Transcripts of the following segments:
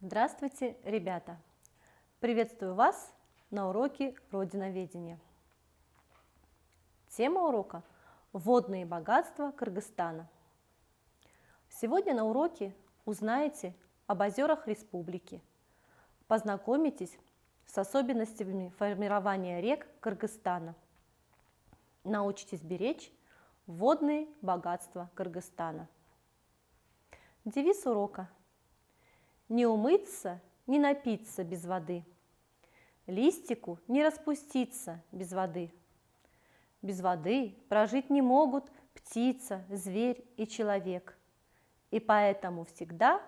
Здравствуйте, ребята! Приветствую вас на уроке Родиноведения. Тема урока – водные богатства Кыргызстана. Сегодня на уроке узнаете об озерах республики, познакомитесь с особенностями формирования рек Кыргызстана, научитесь беречь водные богатства Кыргызстана. Девиз урока: не умыться, не напиться без воды, листику не распуститься без воды. Без воды прожить не могут птица, зверь и человек, и поэтому всегда,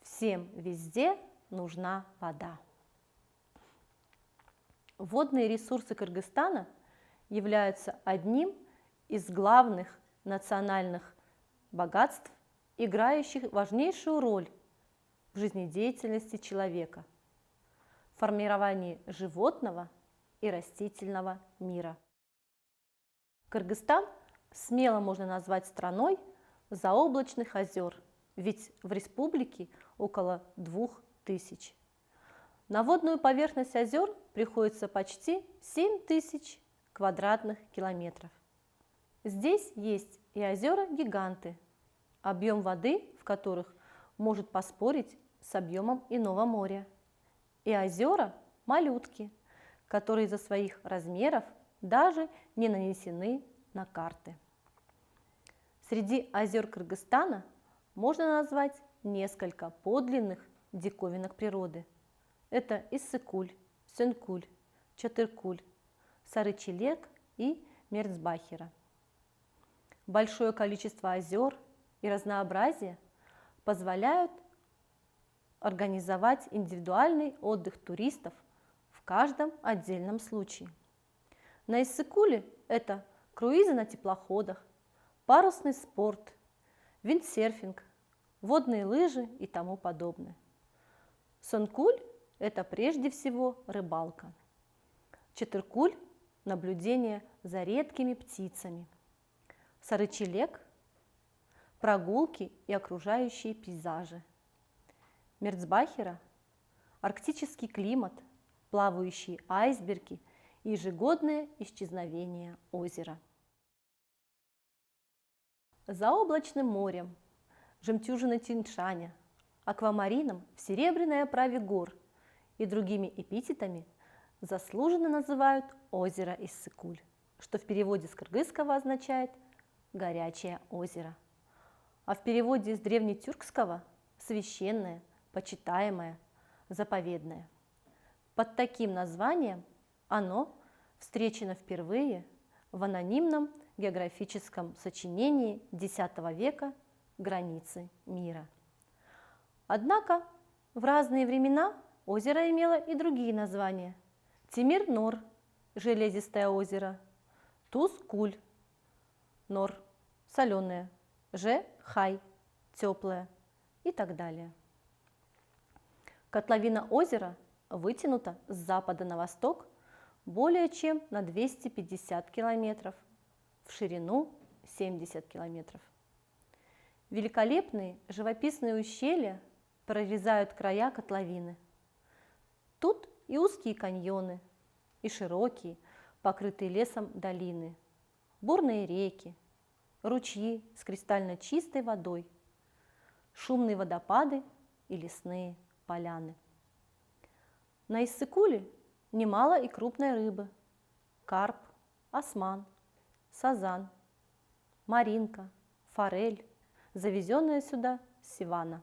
всем везде нужна вода. Водные ресурсы Кыргызстана являются одним из главных национальных богатств, играющих важнейшую роль в жизнедеятельности человека, формировании животного и растительного мира. Кыргызстан смело можно назвать страной заоблачных озер, ведь в республике около 2000. На водную поверхность озер приходится почти 7000 квадратных километров. Здесь есть и озера-гиганты, объем воды в которых может поспорить с объемом иного моря, и озера-малютки, которые из-за своих размеров даже не нанесены на карты. Среди озер Кыргызстана можно назвать несколько подлинных диковинок природы. Это Иссык-Куль, Сөңкүл, Чатыркуль, Сары-Челек и Мерцбахира. Большое количество озер и разнообразие позволяют организовать индивидуальный отдых туристов в каждом отдельном случае. На Иссык-Куле это круизы на теплоходах, парусный спорт, виндсерфинг, водные лыжи и тому подобное. Сөңкүл – это прежде всего рыбалка. Чатыркуль – наблюдение за редкими птицами. Сары-Челек – прогулки и окружающие пейзажи. Мерцбахира – арктический климат, плавающие айсберги и ежегодное исчезновение озера. Заоблачным морем, жемчужиной Тянь-Шаня, аквамарином в серебряной оправе гор и другими эпитетами заслуженно называют озеро Иссык-Куль, что в переводе с кыргызского означает «горячее озеро», а в переводе с древнетюркского «священное», почитаемое, заповедное. Под таким названием оно встречено впервые в анонимном географическом сочинении X века «Границы мира». Однако в разные времена озеро имело и другие названия: Темир-Нор – железистое озеро, Туз-Куль – Нор – соленое, Же-Хай – теплое и так далее. Котловина озера вытянута с запада на восток более чем на 250 километров, в ширину 70 километров. Великолепные живописные ущелья прорезают края котловины. Тут и узкие каньоны, и широкие, покрытые лесом долины, бурные реки, ручьи с кристально чистой водой, шумные водопады и лесные поляны. На Иссык-Куле немало и крупной рыбы: карп, осман, сазан, маринка, форель, завезенная сюда с Сивана.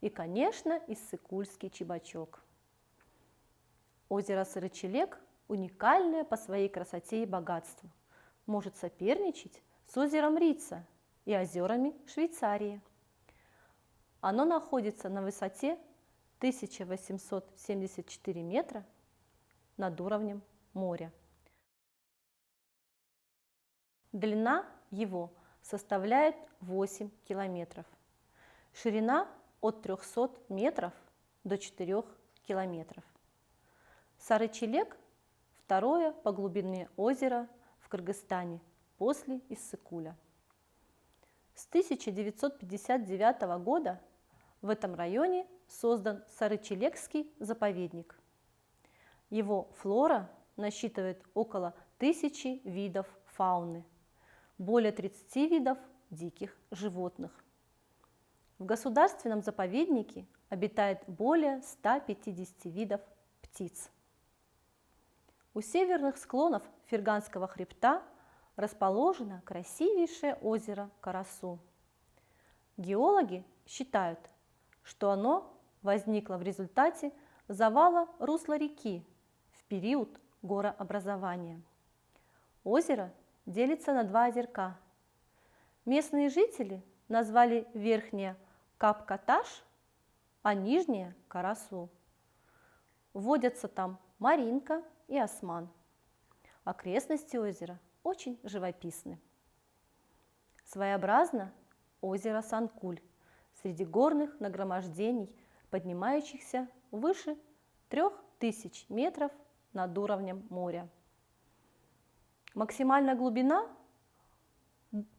И, конечно, иссык-кульский чебачок. Озеро Сары-Челек уникальное по своей красоте и богатству, может соперничать с озером Рица и озерами Швейцарии. Оно находится на высоте 1874 метра над уровнем моря. Длина его составляет 8 километров, ширина от 300 метров до 4 километров. Сары-Челек – второе по глубине озеро в Кыргызстане после Иссык-Куля. С 1959 года В этом районе создан Сарычелекский заповедник. Его флора насчитывает около 1000 видов фауны, более 30 видов диких животных. В государственном заповеднике обитает более 150 видов птиц. У северных склонов Ферганского хребта расположено красивейшее озеро Карасу. Геологи считают, что оно возникло в результате завала русла реки в период горообразования. Озеро делится на два озерка. Местные жители назвали верхнее Капкаташ, а нижнее Карасу. Водятся там маринка и осман. Окрестности озера очень живописны. Своеобразно озеро Санкуль среди горных нагромождений, поднимающихся выше 3000 метров над уровнем моря. Максимальная глубина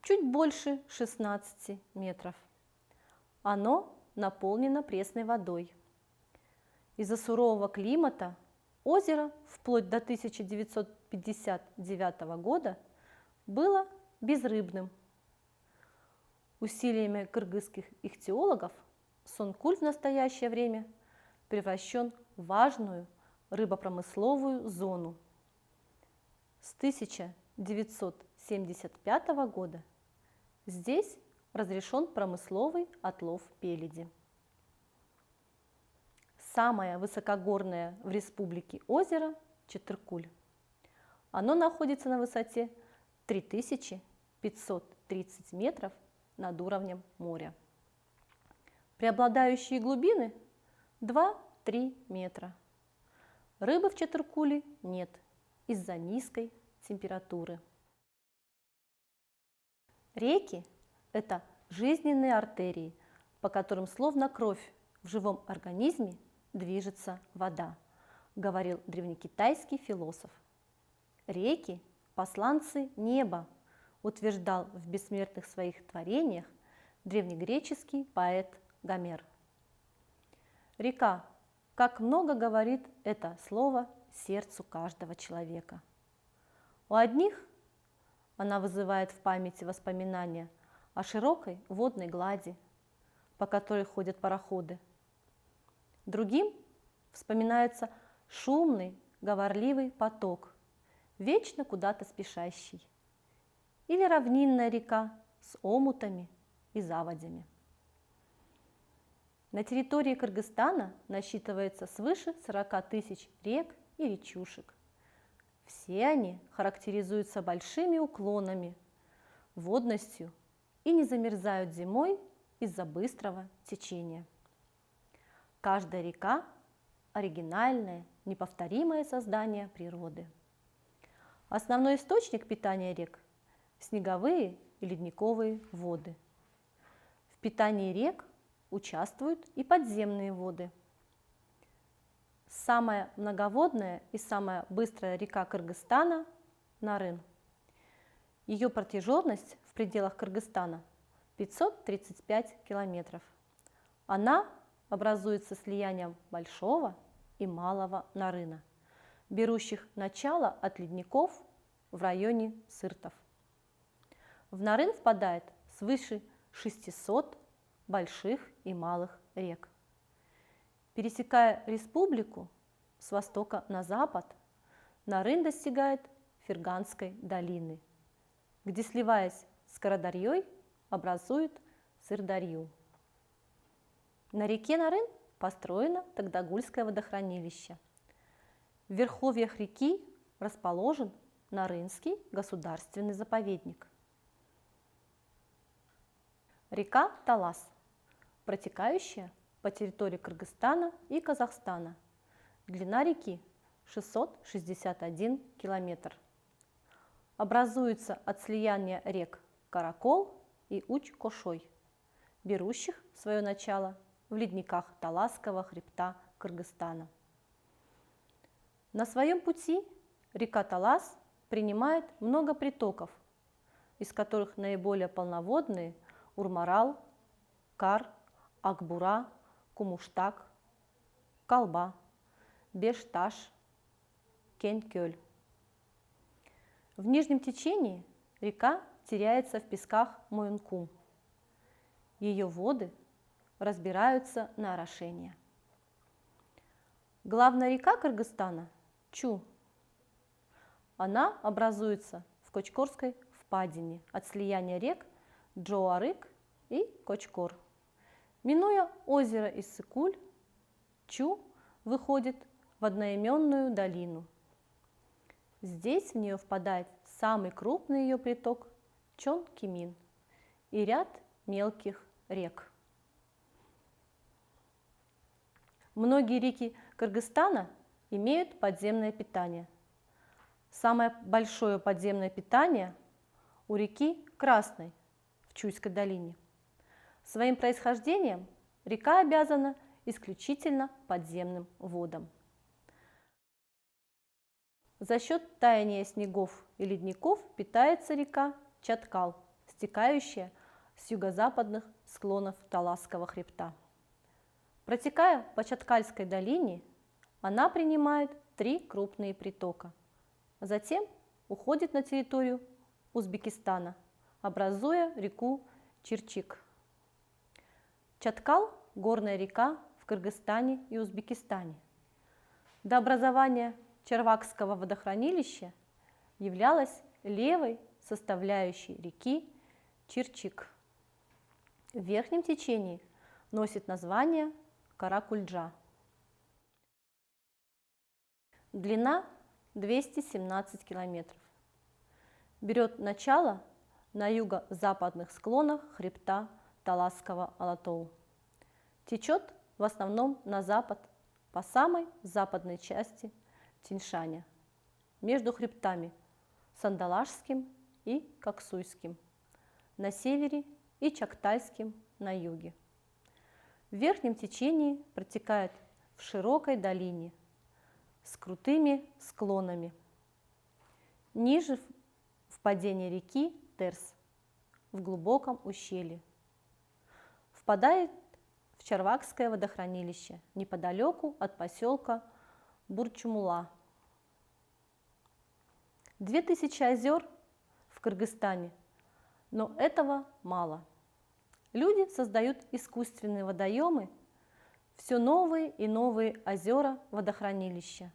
чуть больше 16 метров. Оно наполнено пресной водой. Из-за сурового климата озеро вплоть до 1959 года было безрыбным. Усилиями кыргызских ихтиологов Сонкуль в настоящее время превращен в важную рыбопромысловую зону. С 1975 года здесь разрешен промысловый отлов пеледи. Самое высокогорное в республике озеро Четыркуль. Оно находится на высоте 3530 метров над уровнем моря. Преобладающие глубины 2-3 метра. Рыбы в Четыркуле нет из-за низкой температуры. Реки – это жизненные артерии, по которым словно кровь в живом организме движется вода, говорил древнекитайский философ. Реки – посланцы неба, утверждал в бессмертных своих творениях древнегреческий поэт Гомер. Река, как много говорит это слово сердцу каждого человека. У одних она вызывает в памяти воспоминания о широкой водной глади, по которой ходят пароходы. Другим вспоминается шумный, говорливый поток, вечно куда-то спешащий, или равнинная река с омутами и заводями. На территории Кыргызстана насчитывается свыше 40 тысяч рек и речушек. Все они характеризуются большими уклонами, водностью и не замерзают зимой из-за быстрого течения. Каждая река – оригинальное, неповторимое создание природы. Основной источник питания рек – снеговые и ледниковые воды. В питании рек участвуют и подземные воды. Самая многоводная и самая быстрая река Кыргызстана – Нарын. Ее протяженность в пределах Кыргызстана 535 километров. Она образуется слиянием Большого и Малого Нарына, берущих начало от ледников в районе Сыртов. В Нарын впадает свыше 600 больших и малых рек. Пересекая республику с востока на запад, Нарын достигает Ферганской долины, где, сливаясь с Карадарьей, образует Сырдарью. На реке Нарын построено Тагдагульское водохранилище. В верховьях реки расположен Нарынский государственный заповедник. Река Талас, протекающая по территории Кыргызстана и Казахстана. Длина реки 661 километр. Образуется от слияния рек Каракол и Уч-Кошой, берущих свое начало в ледниках Таласского хребта Кыргызстана. На своем пути река Талас принимает много притоков, из которых наиболее полноводные Урмарал, Кар, Акбура, Кумуштак, Калба, Бешташ, Кенькёль. В нижнем течении река теряется в песках Моюнкум. Ее воды разбираются на орошение. Главная река Кыргызстана – Чу. Она образуется в Кочкорской впадине от слияния рек Джоарык и Кочкор. Минуя озеро Иссык-Куль, Чу выходит в одноименную долину. Здесь в нее впадает самый крупный ее приток Чон-Кимин и ряд мелких рек. Многие реки Кыргызстана имеют подземное питание. Самое большое подземное питание у реки Красной в Чуйской долине. Своим происхождением река обязана исключительно подземным водам. За счет таяния снегов и ледников питается река Чаткал, стекающая с юго-западных склонов Таласского хребта. Протекая по Чаткальской долине, она принимает 3 крупные притока, а затем уходит на территорию Узбекистана, образуя реку Чирчик. Чаткал – горная река в Кыргызстане и Узбекистане. До образования Чарвакского водохранилища являлась левой составляющей реки Чирчик. В верхнем течении носит название Каракульджа. Длина 217 километров. Берет начало на юго-западных склонах хребта Таласского Алатоу. Течет в основном на запад по самой западной части Тяньшаня, между хребтами Сандалажским и Коксуйским на севере и Чактальским на юге. В верхнем течении протекает в широкой долине с крутыми склонами. Ниже впадение реки Терс в глубоком ущелье. Впадает в Чарвакское водохранилище неподалеку от поселка Бурчумула. 2000 озер в Кыргызстане, но этого мало. Люди создают искусственные водоемы, все новые и новые озера-водохранилища.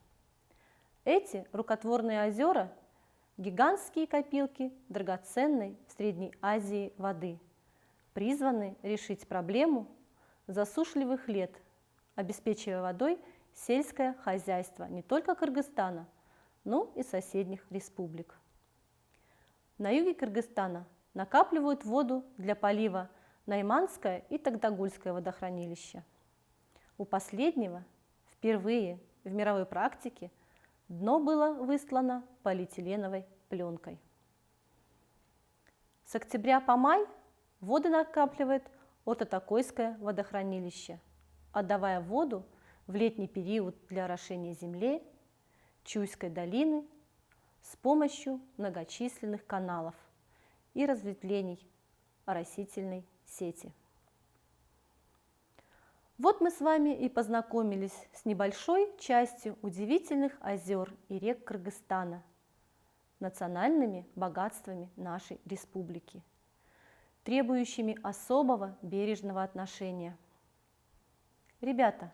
Эти рукотворные озера – гигантские копилки драгоценной в Средней Азии воды, призваны решить проблему засушливых лет, обеспечивая водой сельское хозяйство не только Кыргызстана, но и соседних республик. На юге Кыргызстана накапливают воду для полива Найманское и Тагдагульское водохранилища. У последнего впервые в мировой практике дно было выслано полиэтиленовой пленкой. С октября по май воды накапливает Ототокойское водохранилище, отдавая воду в летний период для орошения земли Чуйской долины с помощью многочисленных каналов и разветвлений оросительной сети. Вот мы с вами и познакомились с небольшой частью удивительных озер и рек Кыргызстана, национальными богатствами нашей республики, требующими особого бережного отношения. Ребята,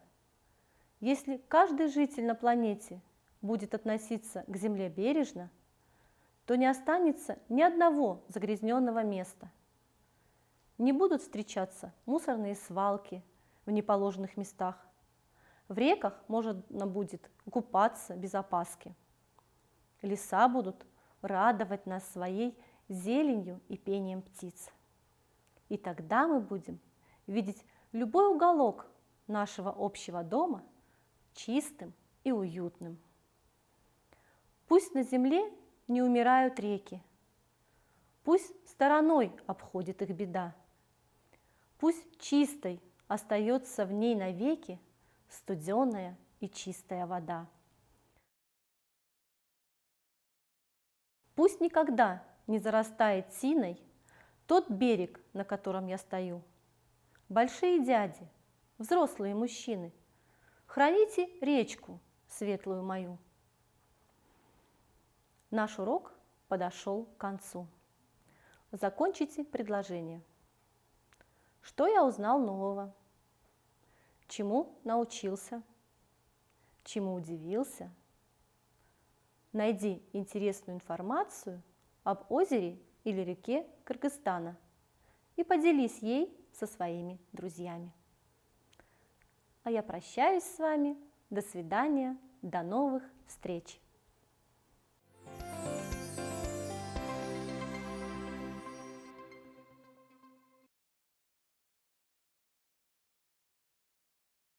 если каждый житель на планете будет относиться к Земле бережно, то не останется ни одного загрязненного места. Не будут встречаться мусорные свалки в неположенных местах. В реках можно будет купаться без опаски. Леса будут радовать нас своей зеленью и пением птиц. И тогда мы будем видеть любой уголок нашего общего дома чистым и уютным. Пусть на земле не умирают реки, пусть стороной обходит их беда, пусть чистой остается в ней навеки студеная и чистая вода. Пусть никогда не зарастает тиной тот берег, на котором я стою, большие дяди, взрослые мужчины, храните речку светлую мою. Наш урок подошел к концу. Закончите предложение. Что я узнал нового? Чему научился? Чему удивился? Найди интересную информацию об озере или реке Кыргызстана и поделись ей со своими друзьями. А я прощаюсь с вами. До свидания. До новых встреч.